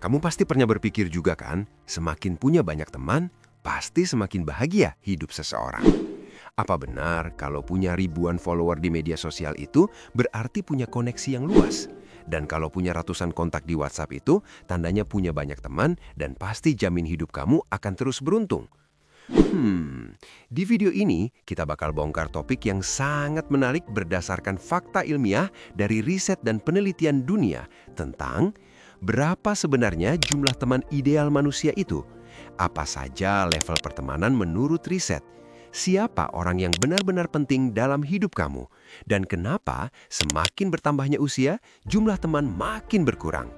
Kamu pasti pernah berpikir juga kan, semakin punya banyak teman, pasti semakin bahagia hidup seseorang. Apa benar kalau punya ribuan follower di media sosial itu berarti punya koneksi yang luas? Dan kalau punya ratusan kontak di WhatsApp itu, tandanya punya banyak teman dan pasti jamin hidup kamu akan terus beruntung. Di video ini kita bakal bongkar topik yang sangat menarik berdasarkan fakta ilmiah dari riset dan penelitian dunia tentang berapa sebenarnya jumlah teman ideal manusia itu, apa saja level pertemanan menurut riset, siapa orang yang benar-benar penting dalam hidup kamu, dan kenapa semakin bertambahnya usia, jumlah teman makin berkurang.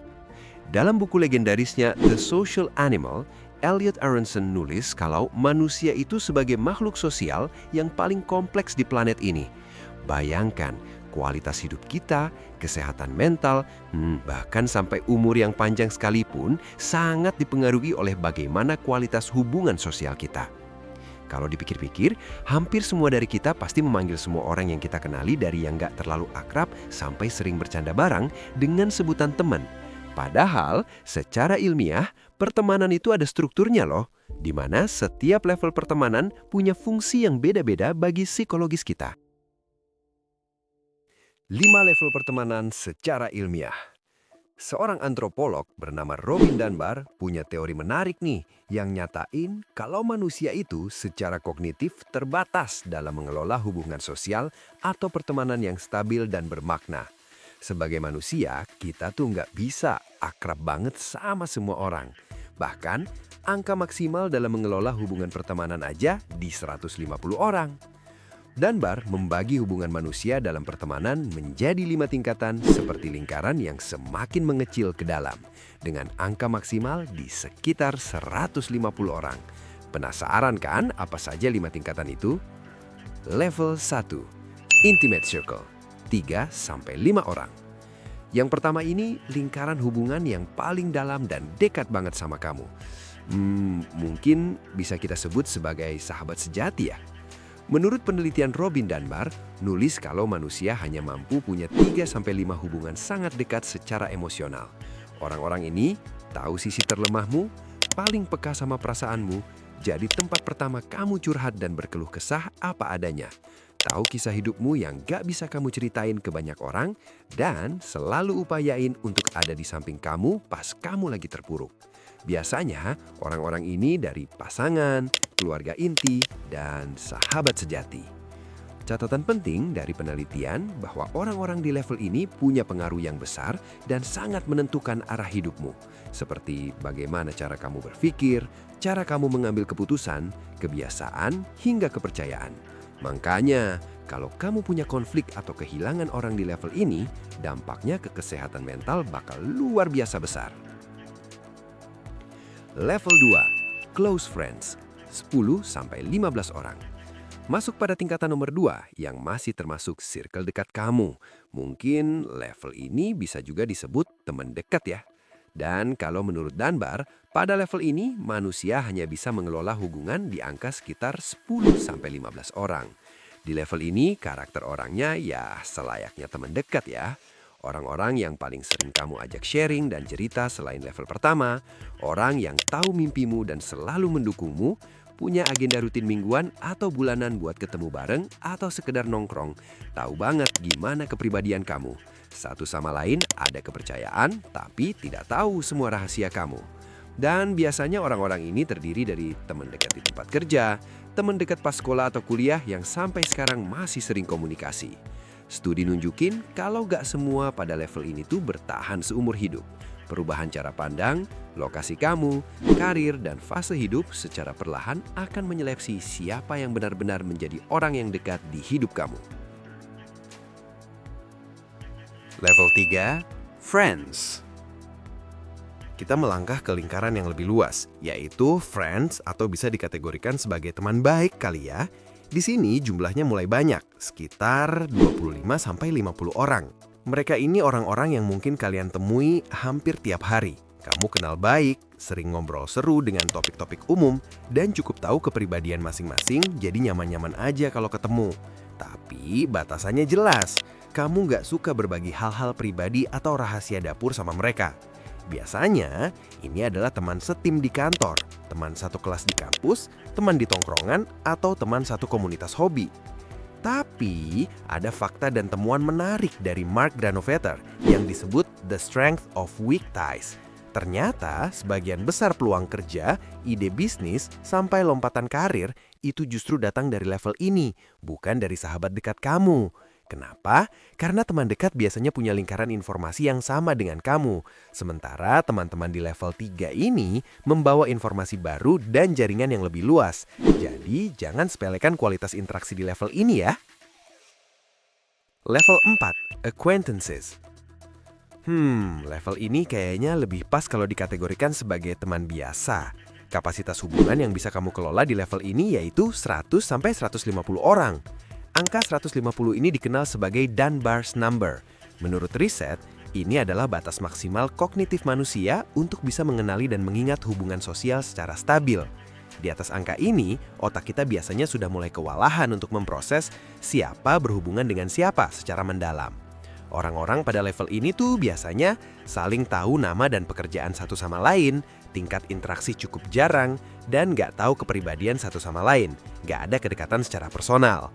Dalam buku legendarisnya The Social Animal, Elliot Aronson nulis kalau manusia itu sebagai makhluk sosial yang paling kompleks di planet ini. Bayangkan, kualitas hidup kita, kesehatan mental, bahkan sampai umur yang panjang sekalipun sangat dipengaruhi oleh bagaimana kualitas hubungan sosial kita. Kalau dipikir-pikir, hampir semua dari kita pasti memanggil semua orang yang kita kenali dari yang gak terlalu akrab sampai sering bercanda bareng dengan sebutan teman. Padahal, secara ilmiah, pertemanan itu ada strukturnya loh, di mana setiap level pertemanan punya fungsi yang beda-beda bagi psikologis kita. 5 level pertemanan secara ilmiah. Seorang antropolog bernama Robin Dunbar punya teori menarik nih yang nyatain kalau manusia itu secara kognitif terbatas dalam mengelola hubungan sosial atau pertemanan yang stabil dan bermakna. Sebagai manusia, kita tuh nggak bisa akrab banget sama semua orang. Bahkan, angka maksimal dalam mengelola hubungan pertemanan aja di 150 orang. Dunbar membagi hubungan manusia dalam pertemanan menjadi 5 tingkatan seperti lingkaran yang semakin mengecil ke dalam, dengan angka maksimal di sekitar 150 orang. Penasaran kan apa saja 5 tingkatan itu? Level 1, Intimate Circle, 3-5 orang. Yang pertama ini lingkaran hubungan yang paling dalam dan dekat banget sama kamu. Mungkin bisa kita sebut sebagai sahabat sejati ya. Menurut penelitian Robin Dunbar, nulis kalau manusia hanya mampu punya 3-5 hubungan sangat dekat secara emosional. Orang-orang ini tahu sisi terlemahmu, paling peka sama perasaanmu, jadi tempat pertama kamu curhat dan berkeluh kesah apa adanya. Tahu kisah hidupmu yang gak bisa kamu ceritain ke banyak orang, dan selalu upayain untuk ada di samping kamu pas kamu lagi terpuruk. Biasanya, orang-orang ini dari pasangan, keluarga inti, dan sahabat sejati. Catatan penting dari penelitian bahwa orang-orang di level ini punya pengaruh yang besar dan sangat menentukan arah hidupmu. Seperti bagaimana cara kamu berpikir, cara kamu mengambil keputusan, kebiasaan, hingga kepercayaan. Makanya, kalau kamu punya konflik atau kehilangan orang di level ini, dampaknya ke kesehatan mental bakal luar biasa besar. Level 2, Close Friends, 10-15 orang. Masuk pada tingkatan nomor 2 yang masih termasuk circle dekat kamu. Mungkin level ini bisa juga disebut teman dekat ya. Dan kalau menurut Dunbar, pada level ini manusia hanya bisa mengelola hubungan di angka sekitar 10-15 orang. Di level ini karakter orangnya ya selayaknya teman dekat ya. Orang-orang yang paling sering kamu ajak sharing dan cerita selain level pertama, orang yang tahu mimpimu dan selalu mendukungmu, punya agenda rutin mingguan atau bulanan buat ketemu bareng atau sekedar nongkrong, tahu banget gimana kepribadian kamu. Satu sama lain ada kepercayaan, tapi tidak tahu semua rahasia kamu. Dan biasanya orang-orang ini terdiri dari teman dekat di tempat kerja, teman dekat pas sekolah atau kuliah yang sampai sekarang masih sering komunikasi. Studi nunjukin kalau gak semua pada level ini tuh bertahan seumur hidup. Perubahan cara pandang, lokasi kamu, karir, dan fase hidup secara perlahan akan menyeleksi siapa yang benar-benar menjadi orang yang dekat di hidup kamu. Level 3, Friends. Kita melangkah ke lingkaran yang lebih luas, yaitu friends atau bisa dikategorikan sebagai teman baik kali ya. Di sini jumlahnya mulai banyak, sekitar 25-50 orang. Mereka ini orang-orang yang mungkin kalian temui hampir tiap hari. Kamu kenal baik, sering ngobrol seru dengan topik-topik umum, dan cukup tahu kepribadian masing-masing, jadi nyaman-nyaman aja kalau ketemu. Tapi batasannya jelas, kamu nggak suka berbagi hal-hal pribadi atau rahasia dapur sama mereka. Biasanya, ini adalah teman setim di kantor, teman satu kelas di kampus, teman di tongkrongan, atau teman satu komunitas hobi. Tapi, ada fakta dan temuan menarik dari Mark Granovetter yang disebut The Strength of Weak Ties. Ternyata, sebagian besar peluang kerja, ide bisnis, sampai lompatan karir itu justru datang dari level ini, bukan dari sahabat dekat kamu. Kenapa? Karena teman dekat biasanya punya lingkaran informasi yang sama dengan kamu. Sementara teman-teman di level 3 ini membawa informasi baru dan jaringan yang lebih luas. Jadi jangan sepelekan kualitas interaksi di level ini ya. Level 4, Acquaintances. Level ini kayaknya lebih pas kalau dikategorikan sebagai teman biasa. Kapasitas hubungan yang bisa kamu kelola di level ini yaitu 100-150 orang. Angka 150 ini dikenal sebagai Dunbar's Number. Menurut riset, ini adalah batas maksimal kognitif manusia untuk bisa mengenali dan mengingat hubungan sosial secara stabil. Di atas angka ini, otak kita biasanya sudah mulai kewalahan untuk memproses siapa berhubungan dengan siapa secara mendalam. Orang-orang pada level ini tuh biasanya saling tahu nama dan pekerjaan satu sama lain, tingkat interaksi cukup jarang, dan nggak tahu kepribadian satu sama lain. Nggak ada kedekatan secara personal.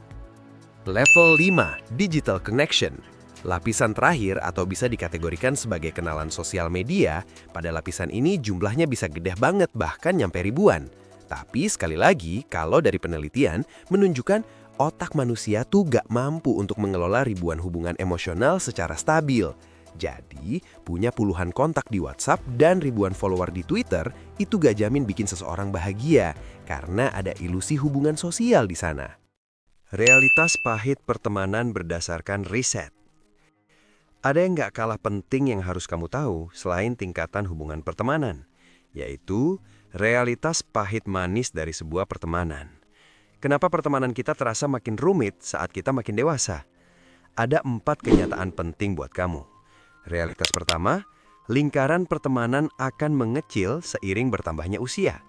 Level 5, Digital Connection. Lapisan terakhir atau bisa dikategorikan sebagai kenalan sosial media, pada lapisan ini jumlahnya bisa gede banget bahkan nyampe ribuan. Tapi sekali lagi, kalau dari penelitian menunjukkan otak manusia tuh gak mampu untuk mengelola ribuan hubungan emosional secara stabil. Jadi, punya puluhan kontak di WhatsApp dan ribuan follower di Twitter itu gak jamin bikin seseorang bahagia karena ada ilusi hubungan sosial di sana. Realitas pahit pertemanan berdasarkan riset. Ada yang gak kalah penting yang harus kamu tahu selain tingkatan hubungan pertemanan, yaitu realitas pahit manis dari sebuah pertemanan. Kenapa pertemanan kita terasa makin rumit saat kita makin dewasa? Ada 4 kenyataan penting buat kamu. Realitas pertama, lingkaran pertemanan akan mengecil seiring bertambahnya usia.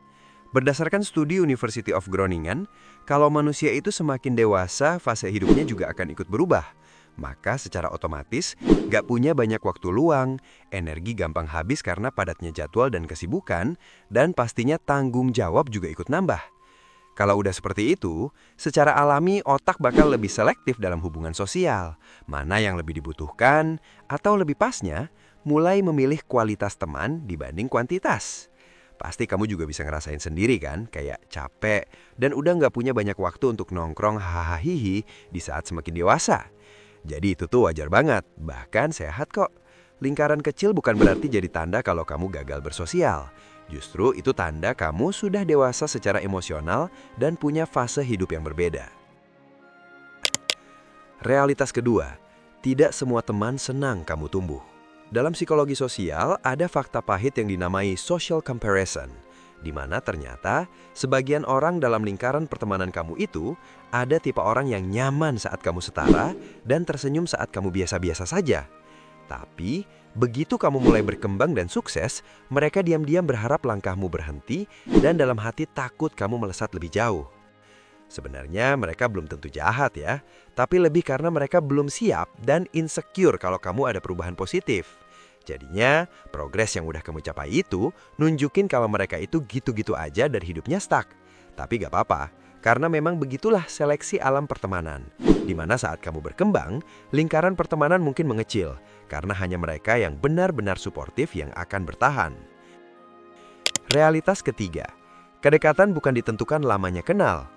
Berdasarkan studi University of Groningen, kalau manusia itu semakin dewasa, fase hidupnya juga akan ikut berubah. Maka secara otomatis, gak punya banyak waktu luang, energi gampang habis karena padatnya jadwal dan kesibukan, dan pastinya tanggung jawab juga ikut nambah. Kalau udah seperti itu, secara alami otak bakal lebih selektif dalam hubungan sosial. Mana yang lebih dibutuhkan, atau lebih pasnya, mulai memilih kualitas teman dibanding kuantitas. Pasti kamu juga bisa ngerasain sendiri kan, kayak capek dan udah nggak punya banyak waktu untuk nongkrong hahaha di saat semakin dewasa. Jadi itu tuh wajar banget, bahkan sehat kok. Lingkaran kecil bukan berarti jadi tanda kalau kamu gagal bersosial. Justru itu tanda kamu sudah dewasa secara emosional dan punya fase hidup yang berbeda. Realitas kedua, tidak semua teman senang kamu tumbuh. Dalam psikologi sosial, ada fakta pahit yang dinamai social comparison, di mana ternyata sebagian orang dalam lingkaran pertemanan kamu itu ada tipe orang yang nyaman saat kamu setara dan tersenyum saat kamu biasa-biasa saja. Tapi, begitu kamu mulai berkembang dan sukses, mereka diam-diam berharap langkahmu berhenti dan dalam hati takut kamu melesat lebih jauh. Sebenarnya mereka belum tentu jahat ya, tapi lebih karena mereka belum siap dan insecure kalau kamu ada perubahan positif. Jadinya, progres yang udah kamu capai itu nunjukin kalau mereka itu gitu-gitu aja dan hidupnya stuck. Tapi gak apa-apa, karena memang begitulah seleksi alam pertemanan. Di mana saat kamu berkembang, lingkaran pertemanan mungkin mengecil, karena hanya mereka yang benar-benar suportif yang akan bertahan. Realitas ketiga, kedekatan bukan ditentukan lamanya kenal.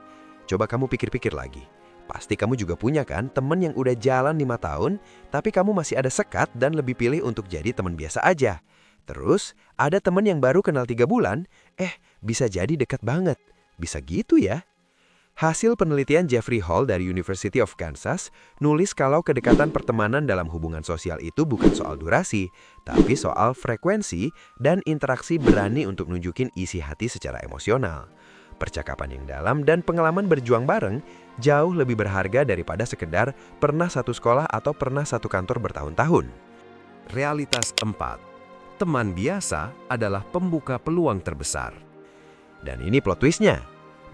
Coba kamu pikir-pikir lagi. Pasti kamu juga punya kan temen yang udah jalan 5 tahun, tapi kamu masih ada sekat dan lebih pilih untuk jadi teman biasa aja. Terus, ada temen yang baru kenal 3 bulan, bisa jadi dekat banget. Bisa gitu ya? Hasil penelitian Jeffrey Hall dari University of Kansas nulis kalau kedekatan pertemanan dalam hubungan sosial itu bukan soal durasi, tapi soal frekuensi dan interaksi berani untuk nunjukin isi hati secara emosional. Percakapan yang dalam dan pengalaman berjuang bareng jauh lebih berharga daripada sekedar pernah satu sekolah atau pernah satu kantor bertahun-tahun. Realitas 4. Teman biasa adalah pembuka peluang terbesar. Dan ini plot twistnya.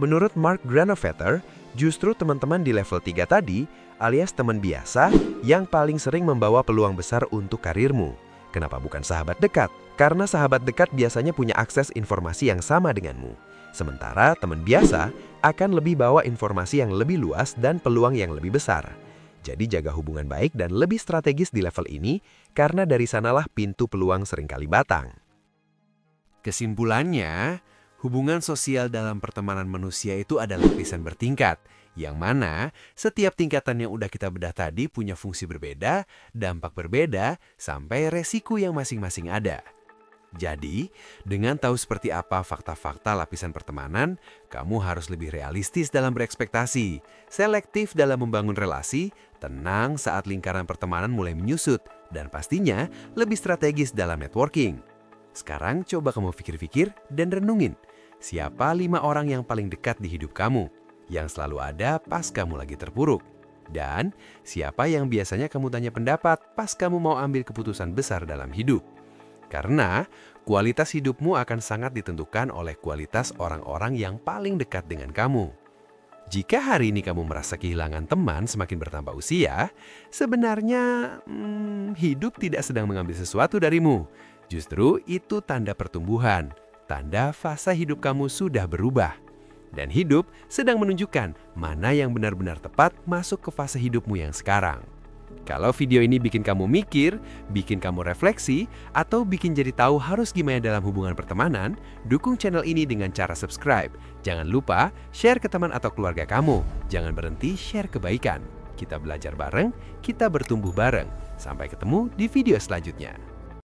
Menurut Mark Granovetter, justru teman-teman di level 3 tadi alias teman biasa yang paling sering membawa peluang besar untuk karirmu. Kenapa bukan sahabat dekat? Karena sahabat dekat biasanya punya akses informasi yang sama denganmu. Sementara teman biasa akan lebih bawa informasi yang lebih luas dan peluang yang lebih besar. Jadi jaga hubungan baik dan lebih strategis di level ini, karena dari sanalah pintu peluang seringkali batang. Kesimpulannya, hubungan sosial dalam pertemanan manusia itu adalah lapisan bertingkat, yang mana setiap tingkatan yang udah kita bedah tadi punya fungsi berbeda, dampak berbeda, sampai resiko yang masing-masing ada. Jadi, dengan tahu seperti apa fakta-fakta lapisan pertemanan, kamu harus lebih realistis dalam berekspektasi, selektif dalam membangun relasi, tenang saat lingkaran pertemanan mulai menyusut, dan pastinya lebih strategis dalam networking. Sekarang coba kamu pikir-pikir dan renungin, siapa 5 orang yang paling dekat di hidup kamu, yang selalu ada pas kamu lagi terpuruk? Dan siapa yang biasanya kamu tanya pendapat pas kamu mau ambil keputusan besar dalam hidup? Karena kualitas hidupmu akan sangat ditentukan oleh kualitas orang-orang yang paling dekat dengan kamu. Jika hari ini kamu merasa kehilangan teman semakin bertambah usia, sebenarnya hidup tidak sedang mengambil sesuatu darimu. Justru itu tanda pertumbuhan, tanda fase hidup kamu sudah berubah. Dan hidup sedang menunjukkan mana yang benar-benar tepat masuk ke fase hidupmu yang sekarang. Kalau video ini bikin kamu mikir, bikin kamu refleksi, atau bikin jadi tahu harus gimana dalam hubungan pertemanan, dukung channel ini dengan cara subscribe. Jangan lupa share ke teman atau keluarga kamu. Jangan berhenti share kebaikan. Kita belajar bareng, kita bertumbuh bareng. Sampai ketemu di video selanjutnya.